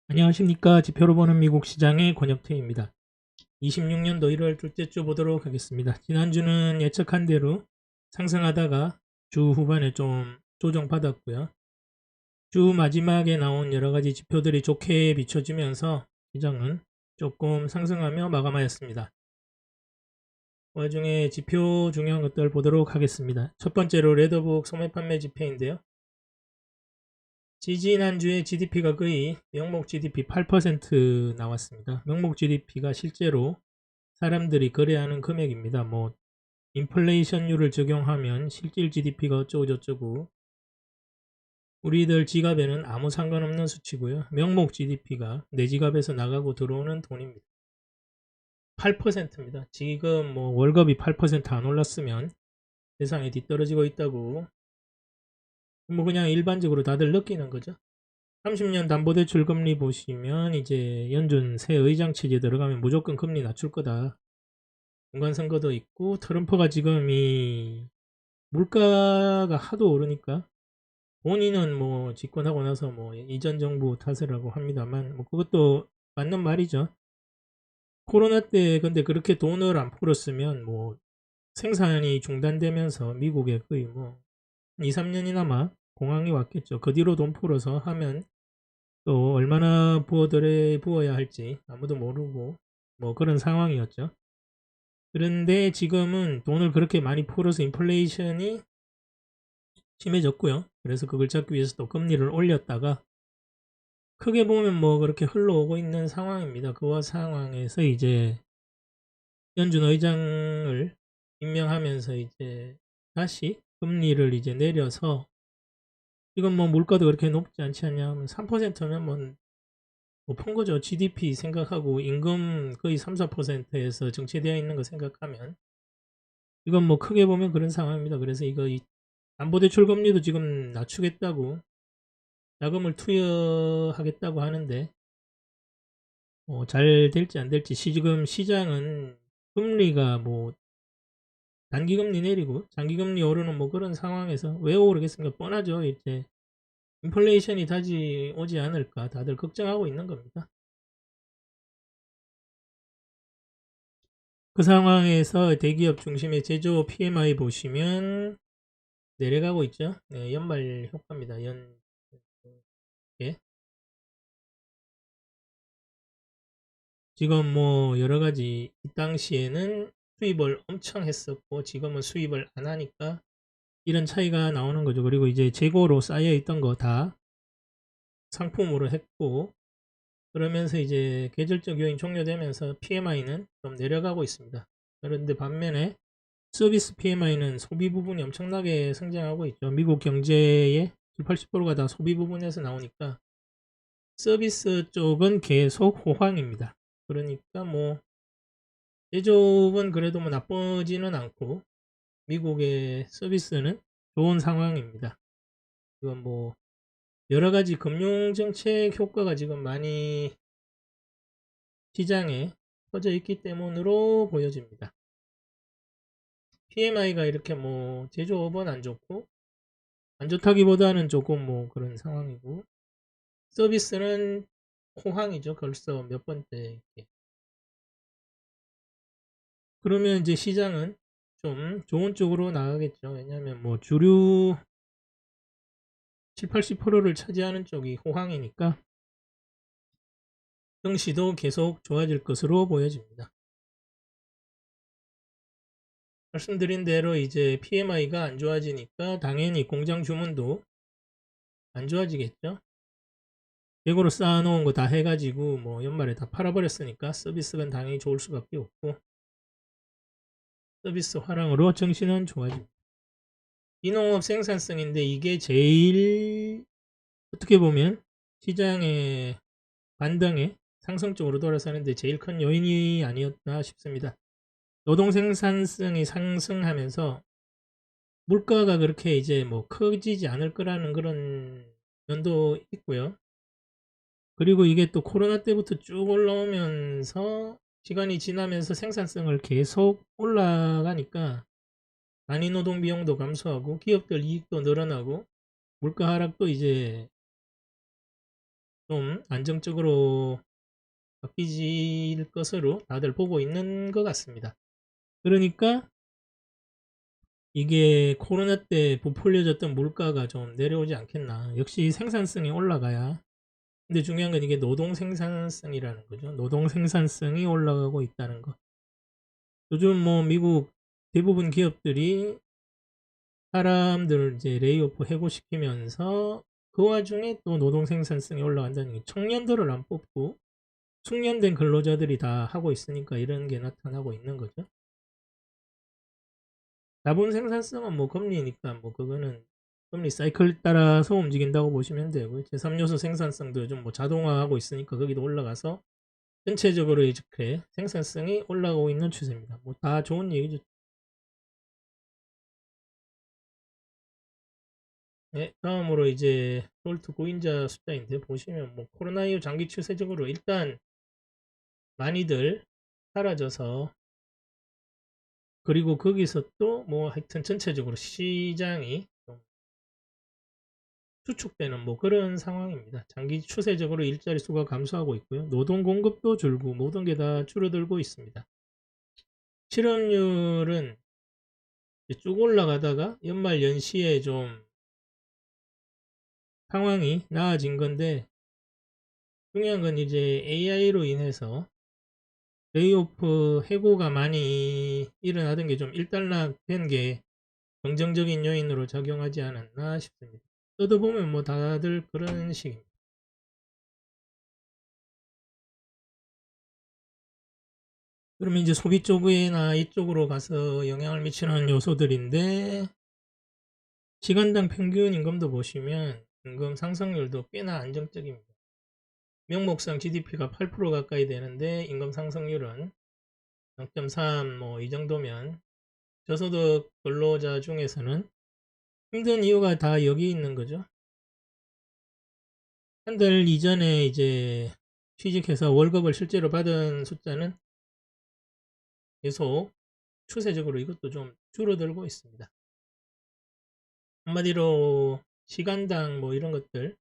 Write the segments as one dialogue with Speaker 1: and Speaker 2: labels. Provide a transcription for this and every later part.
Speaker 1: 안녕하십니까. 지표로 보는 미국 시장의 권혁태입니다. 26년도 1월 둘째 주 보도록 하겠습니다. 지난주는 예측한 대로 상승하다가 주 후반에 좀 조정받았고요. 주 마지막에 나온 여러가지 지표들이 좋게 비춰지면서 시장은 조금 상승하며 마감하였습니다. 그 와중에 지표 중요한 것들 보도록 하겠습니다. 첫 번째로 레더북 소매 판매 지표인데요. 지지난주에 GDP가 거의 명목 GDP 8% 나왔습니다. 명목 GDP가 실제로 사람들이 거래하는 금액입니다. 뭐 인플레이션율을 적용하면 실질 GDP가 어쩌고저쩌고 우리들 지갑에는 아무 상관없는 수치고요. 명목 GDP가 내 지갑에서 나가고 들어오는 돈입니다. 8%입니다. 지금 뭐 월급이 8% 안 올랐으면 세상에 뒤떨어지고 있다고 뭐 그냥 일반적으로 다들 느끼는 거죠. 30년 담보대출 금리 보시면 이제 연준 새 의장 체제 들어가면 무조건 금리 낮출 거다. 중간선거도 있고 트럼프가 지금 이 물가가 하도 오르니까 본인은 뭐 집권하고 나서 뭐 이전 정부 탓이라고 합니다만 뭐 그것도 맞는 말이죠. 코로나 때 근데 그렇게 돈을 안 풀었으면 뭐 생산이 중단되면서 미국에 거의 뭐 2, 3년이나마 공황이 왔겠죠. 그 뒤로 돈 풀어서 하면 또 얼마나 부어야 할지 아무도 모르고 뭐 그런 상황이었죠. 그런데 지금은 돈을 그렇게 많이 풀어서 인플레이션이 심해졌고요. 그래서 그걸 잡기 위해서 또 금리를 올렸다가 크게 보면 뭐 그렇게 흘러오고 있는 상황입니다. 그 상황에서 이제 연준 의장을 임명하면서 이제 다시 금리를 이제 내려서 이건 뭐 물가도 그렇게 높지 않지 않냐 하면 3%면 뭐 높은 거죠. GDP 생각하고 임금 거의 3, 4%에서 정체되어 있는 거 생각하면 이건 뭐 크게 보면 그런 상황입니다. 그래서 이거 담보대출 금리도 지금 낮추겠다고 자금을 투여하겠다고 하는데 잘 될지 안 될지 지금 시장은 금리가 뭐 단기금리 내리고 장기금리 오르는 뭐 그런 상황에서 왜 오르겠습니까? 뻔하죠. 이제 인플레이션이 다시 오지 않을까 다들 걱정하고 있는 겁니다. 그 상황에서 대기업 중심의 제조 PMI 보시면 내려가고 있죠. 네, 연말 효과입니다. 예. 지금 뭐 여러 가지 이 당시에는 수입을 엄청 했었고 지금은 수입을 안 하니까 이런 차이가 나오는 거죠. 그리고 이제 재고로 쌓여 있던 거 다 상품으로 했고 그러면서 이제 계절적 요인 종료되면서 PMI는 좀 내려가고 있습니다. 그런데 반면에 서비스 PMI는 소비 부분이 엄청나게 성장하고 있죠. 미국 경제의 7, 80%가 다 소비 부분에서 나오니까 서비스 쪽은 계속 호황입니다. 그러니까 뭐 제조업은 그래도 뭐 나쁘지는 않고 미국의 서비스는 좋은 상황입니다. 이건 뭐 여러 가지 금융 정책 효과가 지금 많이 시장에 퍼져 있기 때문으로 보여집니다. PMI가 이렇게 뭐 제조업은 안 좋고 안 좋다기보다는 조금 뭐 그런 상황이고 서비스는 호황이죠. 벌써 몇 번째 이렇게. 그러면 이제 시장은 좀 좋은 쪽으로 나가겠죠. 왜냐하면 뭐 주류 7, 80%를 차지하는 쪽이 호황이니까 증시도 계속 좋아질 것으로 보여집니다. 말씀드린 대로 이제 PMI가 안 좋아지니까 당연히 공장 주문도 안 좋아지겠죠. 재고로 쌓아놓은 거 다 해가지고 뭐 연말에 다 팔아버렸으니까 서비스가 당연히 좋을 수밖에 없고 서비스 화랑으로 증시는 좋아집니다. 이농업 생산성인데 이게 제일 어떻게 보면 시장의 반등에 상승적으로 돌아서는데 제일 큰 요인이 아니었나 싶습니다. 노동 생산성이 상승하면서 물가가 그렇게 이제 뭐 커지지 않을 거라는 그런 면도 있고요. 그리고 이게 또 코로나 때부터 쭉 올라오면서 시간이 지나면서 생산성을 계속 올라가니까 단위 노동 비용도 감소하고 기업들 이익도 늘어나고 물가 하락도 이제 좀 안정적으로 바뀌질 것으로 다들 보고 있는 것 같습니다. 그러니까 이게 코로나 때 부풀려졌던 물가가 좀 내려오지 않겠나. 역시 생산성이 올라가야. 근데 중요한 건 이게 노동 생산성이라는 거죠. 노동 생산성이 올라가고 있다는 거. 요즘 뭐 미국 대부분 기업들이 사람들 이제 레이오프 해고시키면서 그 와중에 또 노동 생산성이 올라간다는 게 청년들을 안 뽑고 숙련된 근로자들이 다 하고 있으니까 이런 게 나타나고 있는 거죠. 자본 생산성은 뭐 금리니까 뭐 그거는 금리 사이클 따라서 움직인다고 보시면 되고요. 제3요소 생산성도 요즘 뭐 자동화하고 있으니까 거기도 올라가서 전체적으로 이렇게 생산성이 올라가고 있는 추세입니다. 뭐 다 좋은 얘기죠. 네, 다음으로 이제 톨트 고인자 숫자인데 보시면 뭐 코로나 이후 장기 추세적으로 일단 많이들 사라져서 그리고 거기서 또 뭐 하여튼 전체적으로 시장이 좀 수축되는 뭐 그런 상황입니다. 장기 추세적으로 일자리 수가 감소하고 있고요. 노동 공급도 줄고 모든 게 다 줄어들고 있습니다. 실업률은 쭉 올라가다가 연말 연시에 좀 상황이 나아진 건데 중요한 건 이제 AI로 인해서 레이오프 해고가 많이 일어나던 게 좀 일단락된 게 긍정적인 요인으로 작용하지 않았나 싶습니다. 뜯어보면 뭐 다들 그런 식입니다. 그러면 이제 소비 쪽이나 이쪽으로 가서 영향을 미치는 요소들인데 시간당 평균 임금도 보시면 임금 상승률도 꽤나 안정적입니다. 명목상 GDP가 8% 가까이 되는데 임금 상승률은 0.3 뭐 이 정도면 저소득 근로자 중에서는 힘든 이유가 다 여기 있는 거죠. 한 달 이전에 이제 취직해서 월급을 실제로 받은 숫자는 계속 추세적으로 이것도 좀 줄어들고 있습니다. 한마디로 시간당 뭐 이런 것들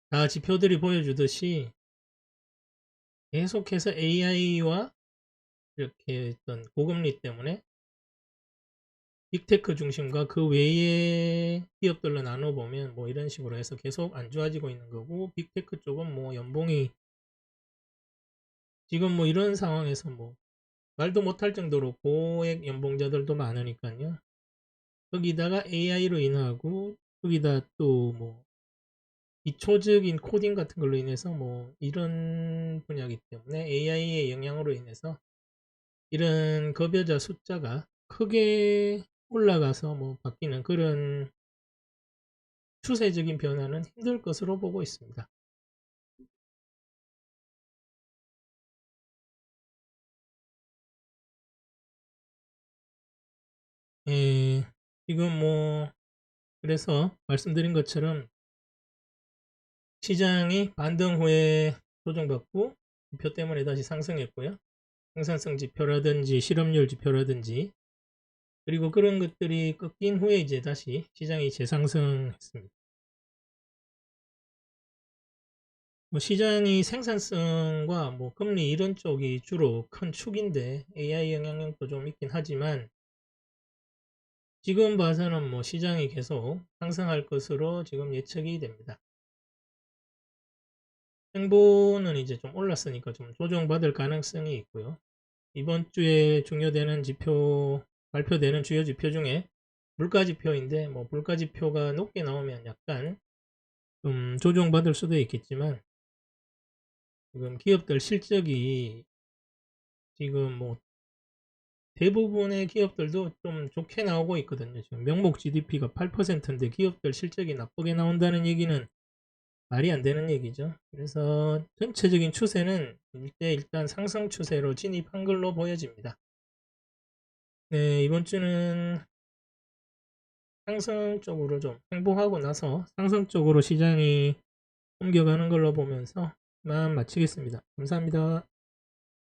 Speaker 1: 다 지표들이 보여주듯이 계속해서 AI와 이렇게 어떤 고금리 때문에 빅테크 중심과 그 외의 기업들로 나눠보면 뭐 이런 식으로 해서 계속 안 좋아지고 있는 거고 빅테크 쪽은 뭐 연봉이 지금 뭐 이런 상황에서 뭐 말도 못할 정도로 고액 연봉자들도 많으니까요. 거기다가 AI로 인하고 거기다 또 뭐 기초적인 코딩 같은 걸로 인해서 뭐 이런 분야이기 때문에 AI의 영향으로 인해서 이런 급여자 숫자가 크게 올라가서 뭐 바뀌는 그런 추세적인 변화는 힘들 것으로 보고 있습니다. 예, 지금 뭐 그래서 말씀드린 것처럼 시장이 반등 후에 조정받고 지표 때문에 다시 상승했고요. 생산성 지표라든지 실업률 지표라든지 그리고 그런 것들이 꺾인 후에 이제 다시 시장이 재상승했습니다. 뭐 시장이 생산성과 뭐 금리 이런 쪽이 주로 큰 축인데 AI 영향력도 좀 있긴 하지만 지금 봐서는 뭐 시장이 계속 상승할 것으로 지금 예측이 됩니다. 행보는 이제 좀 올랐으니까 좀 조정받을 가능성이 있고요. 이번 주에 중요되는 지표, 발표되는 주요 지표 중에 물가 지표인데 뭐 물가 지표가 높게 나오면 약간 좀 조정받을 수도 있겠지만 지금 기업들 실적이 지금 뭐 대부분의 기업들도 좀 좋게 나오고 있거든요. 지금 명목 GDP가 8%인데 기업들 실적이 나쁘게 나온다는 얘기는 말이 안 되는 얘기죠. 그래서 전체적인 추세는 일단 상승 추세로 진입한 걸로 보여집니다. 네, 이번 주는 상승 쪽으로 좀 행보하고 나서 상승 쪽으로 시장이 옮겨가는 걸로 보면서 마치겠습니다. 감사합니다.